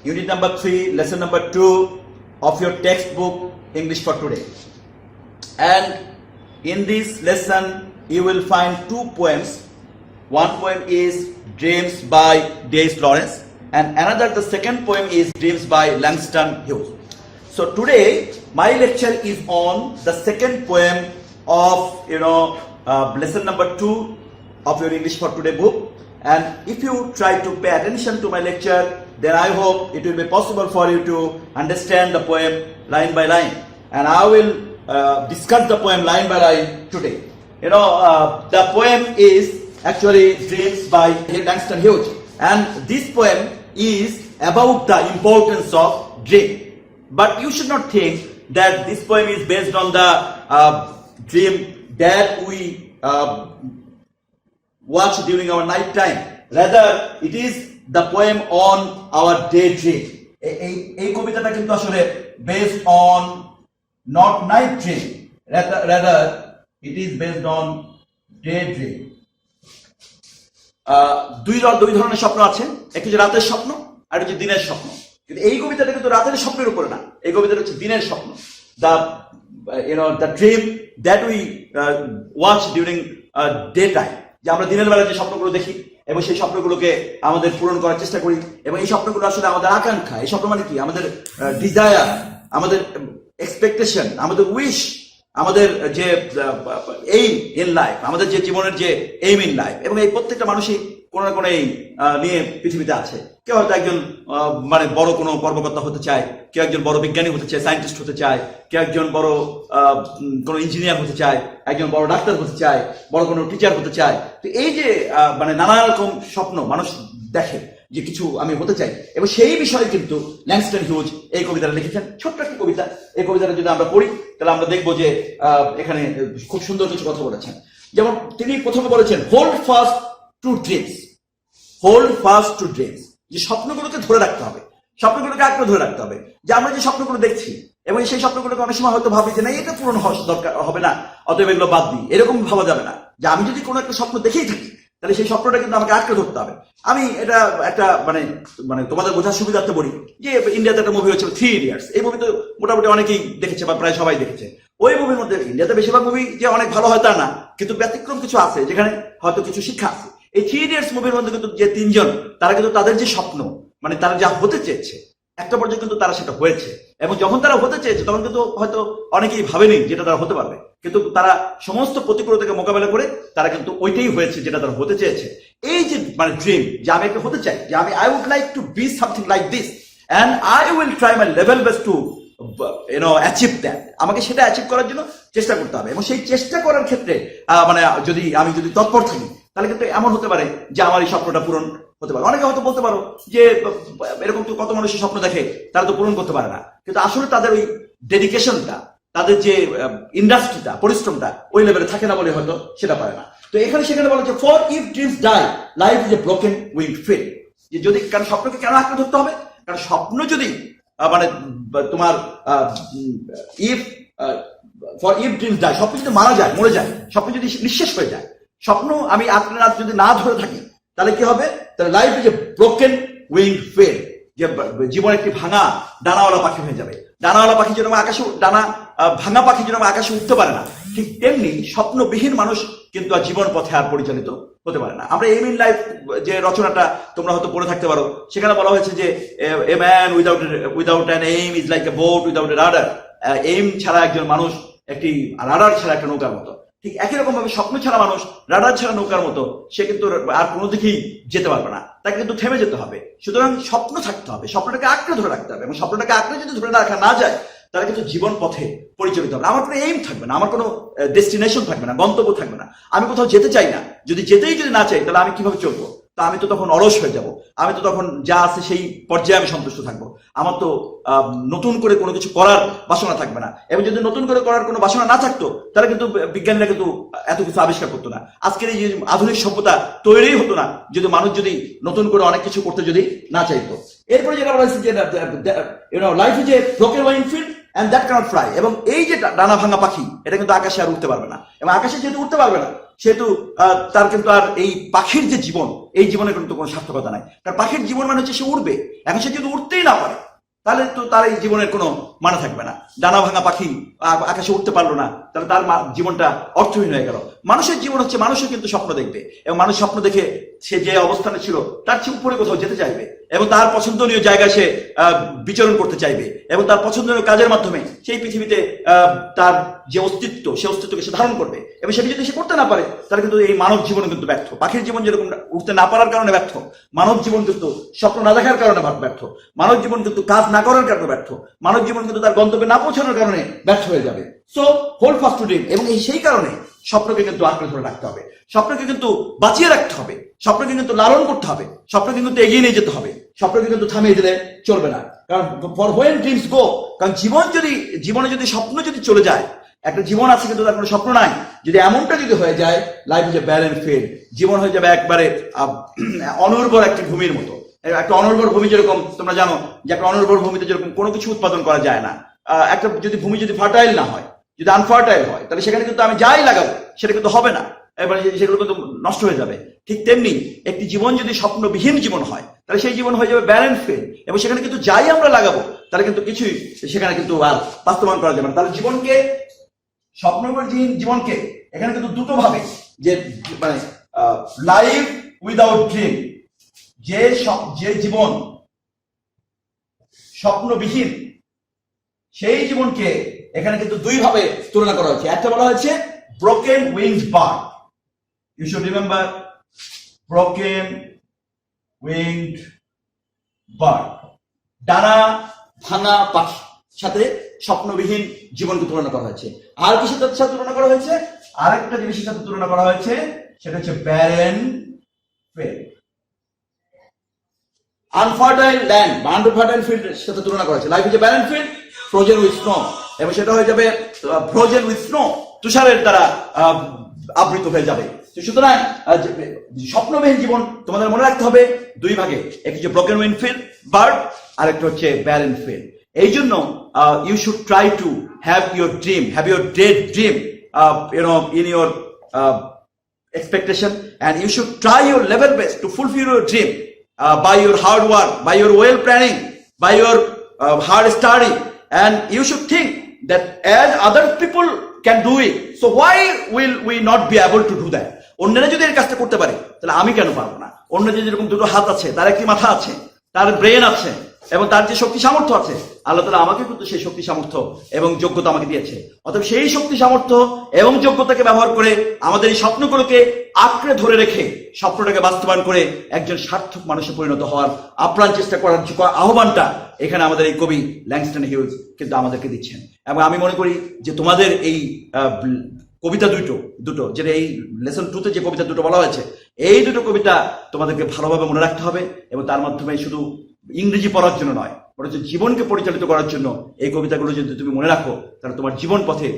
unit number 3, lesson number 2 of your textbook English for today. And in this lesson, you will find 2 poems. One poem is Dreams by D.H. Lawrence, and another, the second poem is Dreams by Langston Hughes. So today, my lecture is on the second poem of lesson number 2 of your English for Today book. And if you try to pay attention to my lecture, then I hope it will be possible for you to understand the poem line by line. And I will discuss the poem line by line today. The poem is actually Dreams by Langston Hughes. And this poem is about the importance of dream. But you should not think that this poem is based on the dream that we watch during our night time. Rather, it is the poem on our daydream. এই কবিতাটা কিন্তু আসলে based on not night dream. Rather, it is based on daydream. দুই ধরনের স্বপ্ন আছে, একটি যে রাতের স্বপ্ন আর একটি দিনের স্বপ্ন। কিন্তু এই কবিতাটা কিন্তু রাতের স্বপ্নের উপরে না, এই কবিতাটা হচ্ছে দিনের স্বপ্ন। The dream that we watch during daytime, যে আমরা দিনের বেলা যে স্বপ্নগুলো দেখি এবং সেই স্বপ্নগুলোকে আমাদের পূরণ করার চেষ্টা করি, এবং এই স্বপ্নগুলো আসলে আমাদের আকাঙ্ক্ষা। এই স্বপ্ন মানে কি? আমাদের ডিজায়ার, আমাদের এক্সপেকটেশন, আমাদের উইশ, আমাদের যে এইম ইন লাইফ, আমাদের যে জীবনের যে এইম ইন লাইফ। এবং এই প্রত্যেকটা মানুষই কোনো না কোনো এই নিয়ে পৃথিবীতে আছে। কেউ হয়তো একজন বড় কোনো কর্মকর্তা হতে চায়, কেউ একজন বড় বিজ্ঞানী হতে চায়, সায়েন্টিস্ট হতে চায়, কেউ একজন বড় কোনো ইঞ্জিনিয়ার হতে চায়, একজন বড় ডাক্তার হতে চায়, বড় কোনো টিচার হতে চায়। তো এই যে নানা রকম স্বপ্ন মানুষ দেখে যে কিছু আমি হতে চাই, এবং সেই বিষয়ে কিন্তু ল্যাংস্টন হিউজ এই কবিতাটা লিখেছেন। ছোট্ট একটি কবিতা। এই কবিতাটা যদি আমরা পড়ি তাহলে আমরা দেখবো যে এখানে খুব সুন্দর কিছু কথা বলেছেন। যেমন তিনি প্রথমে বলেছেন, hold fast to dreams, hold fast to dreams, যে স্বপ্নগুলোকে ধরে রাখতে হবে, স্বপ্নগুলোকে আঁকড়ে ধরে রাখতে হবে। যে আমরা যে স্বপ্নগুলো দেখছি এবং সেই স্বপ্নগুলোকে অনেক সময় হয়তো ভাবি যে না, এটা পূরণ হওয়া দরকার হবে না, অতএব এগুলো বাদ দিই, এরকম ভাবা যাবে না। যে আমি যদি কোনো একটা স্বপ্ন দেখেই থাকি তাহলে সেই স্বপ্নটা কিন্তু আমাকে আঁকড়ে ধরতে হবে। আমি এটা একটা তোমাদের বোঝার সুবিধার্থে বলি যে ইন্ডিয়াতে একটা মুভি হচ্ছে 3 ইডিয়টস। এই মুভি তো মোটামুটি অনেকেই দেখেছে বা প্রায় সবাই দেখেছে। ওই মুভির মধ্যে, ইন্ডিয়াতে বেশিরভাগ মুভি যে অনেক ভালো হয় তা না, কিন্তু ব্যতিক্রম কিছু আছে যেখানে হয়তো কিছু শিক্ষা আছে। এই 3 ইডিয়টস মুভির মধ্যে কিন্তু যে 3 জন, তারা কিন্তু তাদের যে স্বপ্ন, তারা যা হতে চেয়েছে, একটা পর্যায়ে কিন্তু তারা সেটা হয়েছে। এবং যখন তারা হতে চেয়েছে তখন কিন্তু হয়তো অনেকেই ভাবেনি যেটা তারা হতে পারবে, কিন্তু তারা সমস্ত প্রতিকূলতাকে মোকাবেলা করে তারা কিন্তু ওইটাই হয়েছে যেটা তারা হতে চেয়েছে। এই যে ড্রিম, যে আমি একটা হতে চাই, যে আমি I would like to be something like this and I will try my level best to achieve that. আমাকে সেটা অ্যাচিভ করার জন্য চেষ্টা করতে হবে, এবং সেই চেষ্টা করার ক্ষেত্রে আমি যদি তৎপর থাকি তাহলে কিন্তু এমন হতে পারে যে আমার এই স্বপ্নটা পূরণ হতে পারে। অনেকে হয়তো বলতে পারো যে এরকম তো কত মানুষের স্বপ্ন দেখে, তারা তো পূরণ করতে পারে না। কিন্তু আসলে তাদের ওই ডেডিকেশনটা, তাদের যে ইন্ডাস্ট্রিটা, পরিশ্রমটা ওই লেভেলে থাকে না বলে হয়তো সেটা পারে না। তো এখানে সেখানে বলা হচ্ছে, for if dreams die life is a broken winged field. যে যদি, কারণ স্বপ্নকে কেন আঁকড়ে ধরতে হবে? কারণ স্বপ্ন যদি তোমার ফর ইফ ড্রিমস ডাই, স্বপ্ন যদি মারা যায়, মরে যায়, স্বপ্ন যদি নিঃশেষ হয়ে যায়, স্বপ্ন আমি আঁকড়ে যদি না ধরে থাকি তাহলে কি হবে? তাহলে life is a broken wing field, যে জীবন একটি ভাঙা ডানাওয়ালা পাখি হয়ে যাবে। ডানাওয়ালা পাখি যেরকম আকাশে, ভাঙা পাখি যেরকম আকাশে উঠতে পারে না, ঠিক তেমনি স্বপ্নবিহীন মানুষ কিন্তু আর জীবন পথে আর পরিচালিত হতে পারে না। আমরা এম ইন লাইফ যে রচনাটা তোমরা হয়তো পড়ে থাকতে পারো, সেখানে বলা হয়েছে যে a man without an aim is like a boat without a radar. Aim ছাড়া একজন মানুষ একটি রাডার ছাড়া একটা নৌকার মতো। ঠিক একই রকম ভাবে স্বপ্ন ছাড়া মানুষ রাডার ছাড়া নৌকার মতো, সে কিন্তু আর কোনো দিকেই যেতে পারবে না, তাকে কিন্তু থেমে যেতে হবে। সুতরাং স্বপ্ন থাকতে হবে, স্বপ্নটাকে আঁকড়ে ধরে রাখতে হবে, এবং স্বপ্নটাকে আঁকড়ে যদি ধরে রাখা না যায় তাহলে কিন্তু জীবন পথে পরিচালিত হবে। আমার কোনো এইম থাকবে না, আমার কোনো ডেস্টিনেশন থাকবে না, গন্তব্য থাকবে না। আমি কোথাও যেতে চাই না, যদি না চাই তাহলে আমি কিভাবে চলবো? তা আমি তো তখন অলস হয়ে যাব, আমি তো তখন যা আছে সেই পর্যায়ে আমি সন্তুষ্ট থাকবো। আমার তো নতুন করে কোনো কিছু করার বাসনা থাকবে না। এবং যদি নতুন করে করার কোনো বাসনা না থাকতো তাহলে কিন্তু বিজ্ঞানীরা কিন্তু এত কিছু আবিষ্কার করতো না, আজকের এই যে আধুনিক সভ্যতা তৈরি হতো না, যদি মানুষ যদি নতুন করে অনেক কিছু করতে যদি না চাইতো। এরপরে যেটা বলা হয়েছে যে life is a broken wing field and that cannot fly। এবং এই যে ডানা ভাঙা পাখি, এটা কিন্তু আকাশে আর উঠতে পারবে না, এবং আকাশে যেহেতু উঠতে পারবে না সেহেতু তার কিন্তু আর এই পাখির যে জীবন, এই জীবনের কিন্তু কোনো সার্থকতা নাই। কারণ পাখির জীবন মানে হচ্ছে সে উড়বে। এখন সে যদি উঠতেই না পারে তাহলে তো তার এই জীবনের কোনো মানে থাকবে না। ডানা ভাঙা পাখি আকাশে উঠতে পারলো না, তাহলে তার জীবনটা অর্থহীন হয়ে গেল। মানুষের জীবন হচ্ছে মানুষও কিন্তু স্বপ্ন দেখবে, এবং মানুষ স্বপ্ন দেখে সে যে অবস্থানে ছিল তার চেয়ে উপরে কোথাও যেতে চাইবে, এবং তার পছন্দনীয় জায়গায় সে বিচরণ করতে চাইবে, এবং তার পছন্দনীয় কাজের মাধ্যমে সেই পৃথিবীতে তার যে অস্তিত্ব, সে অস্তিত্বকে সে ধারণ করবে। এবং সেটি যদি সে করতে না পারে তাহলে কিন্তু এই মানব জীবন কিন্তু ব্যর্থ। পাখির জীবন যেরকম উঠতে না পারার কারণে ব্যর্থ, মানব জীবন কিন্তু স্বপ্ন না দেখার কারণে ব্যর্থ, মানব জীবন কিন্তু কাজ না করার কারণে ব্যর্থ, মানব জীবন কিন্তু তার গন্তব্যে না পৌঁছানোর কারণে ব্যর্থ হয়ে যাবে। So hold fast to dream, এবং সেই কারণে স্বপ্নকে কিন্তু আঁকড়ে ধরে রাখতে হবে, স্বপ্নকে কিন্তু বাঁচিয়ে রাখতে হবে, স্বপ্নকে কিন্তু লালন করতে হবে, স্বপ্নকে কিন্তু এগিয়ে নিয়ে যেতে হবে, স্বপ্নকে কিন্তু থামিয়ে দিলে চলবে না। কারণ ফর হোয়েন ড্রিমস গো, কারণ জীবনে যদি স্বপ্ন যদি চলে যায়, একটা জীবন আছে কিন্তু তার কোনো স্বপ্ন নাই, যদি এমনটা যদি হয়ে যায়, life is a barren field, জীবন হয়ে যাবে একবারে অনুর্বর একটি ভূমির মতো। একটা অনুর্বর ভূমি যেরকম তোমরা জানো যে একটা অনুর্বর ভূমিতে যেরকম কোনো কিছু উৎপাদন করা যায় না, একটা যদি ভূমি যদি ফার্টাইল না হয়, যদি আনফার্টাইল হয়, তাহলে সেখানে কিন্তু আমি যাই লাগাবো সেটা কিন্তু হবে না, এবার সেগুলো কিন্তু নষ্ট হয়ে যাবে। ঠিক তেমনি একটি জীবন যদি স্বপ্নবিহীন জীবন হয় তাহলে সেই জীবন হয়ে যাবে ব্যারেন ফিল্ড, এবং সেখানে কিন্তু যাই আমরা লাগাবো তাহলে কিন্তু কিছুই সেখানে কিন্তু আর বাস্তবায়ন করা যাবে না। তাহলে জীবনকে, স্বপ্নবিহীন জীবনকে এখানে কিন্তু দুটো ভাবে, যে মানে লাইফ উইদাউট ড্রিম, যে জীবন স্বপ্নবিহীন সেই জীবনকে এখানে কিন্তু দুই ভাবে তুলনা করা হয়েছে। একটা বলা হয়েছে broken winged bird, you should remember, broken winged bird, ডানা ভাঙা পাখি সাথে স্বপ্নবিহীন জীবনকে তুলনা করা হয়েছে। আর কিসের সাথে তুলনা করা হয়েছে? আরেকটা জিনিসের সাথে তুলনা করা হয়েছে, সেটা হচ্ছে ব্যারেন ফিল্ড, আনফার্টাইল ল্যান্ড বা আনফার্টাইল ফিল্ডের সাথে তুলনা করা হয়েছে। Life is a barren field, frozen with snow, এবং সেটা হয়ে যাবে ফ্রোজেন উইথ স্নো, তুষারের দ্বারা আবৃত হয়ে যাবে। সুতরাং স্বপ্নবিহীন জীবন তোমাদের মনে রাখতে হবে দুই ভাগে, একটি হচ্ছে ব্রোকেন উইং ফিল্ড বার্ড, আর একটা হচ্ছে ব্যারেন ফিল্ড। এই জন্য you should try to have your dream, have your dead dream in your expectation, and you should try your level best to fulfill your dream by your hard work, by your well planning, by your hard study, and you should think that as other people can do it, so why will we not be able to do that? অন্যরা যদি এই কাজটা করতে পারে তাহলে আমি কেন পারবো না? অন্য যেরকম দুটো হাত আছে, তার একটি মাথা আছে, তার ব্রেন আছে, এবং তার যে শক্তি সামর্থ্য আছে, আল্লাহ তাআলা আমাকে কিন্তু সেই শক্তি সামর্থ্য এবং যোগ্যতা আমাকে দিয়েছে। অতএব সেই শক্তি সামর্থ্য এবং যোগ্যতাকে ব্যবহার করে আমাদের এই স্বপ্নগুলোকে আঁকড়ে ধরে রেখে স্বপ্নটাকে বাস্তবায়ন করে একজন সার্থক মানুষে পরিণত হওয়ার আপ্রাণ চেষ্টা করার আহ্বানটা এখানে আমাদের এই কবি ল্যাংস্টন হিউজ কিন্তু আমাদেরকে দিচ্ছেন। এবং আমি মনে করি যে তোমাদের এই কবিতা দুটো যেটা এই লেসন 2-তে যে কবিতা দুটো বলা হয়েছে, এই দুটো কবিতা তোমাদেরকে ভালোভাবে মনে রাখতে হবে, এবং তার মাধ্যমে শুধু ইংরেজি পড়ার জন্য নয়, বরঞ্চ জীবনকে পরিচালিত করার জন্য এই কবিতাগুলো যদি তুমি মনে রাখো তাহলে তোমার জীবন পথে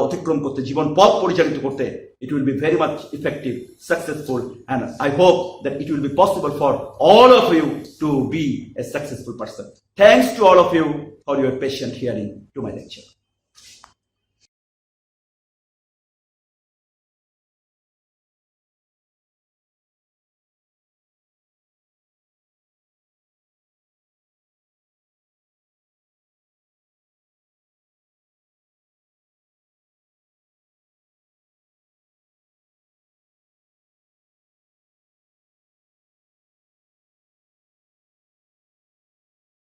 অতিক্রম করতে, জীবন পথ পরিচালিত করতে it will be very much effective, successful, and I hope that it will be possible for all of you to be a successful person. Thanks to all of you for your patient hearing to my lecture.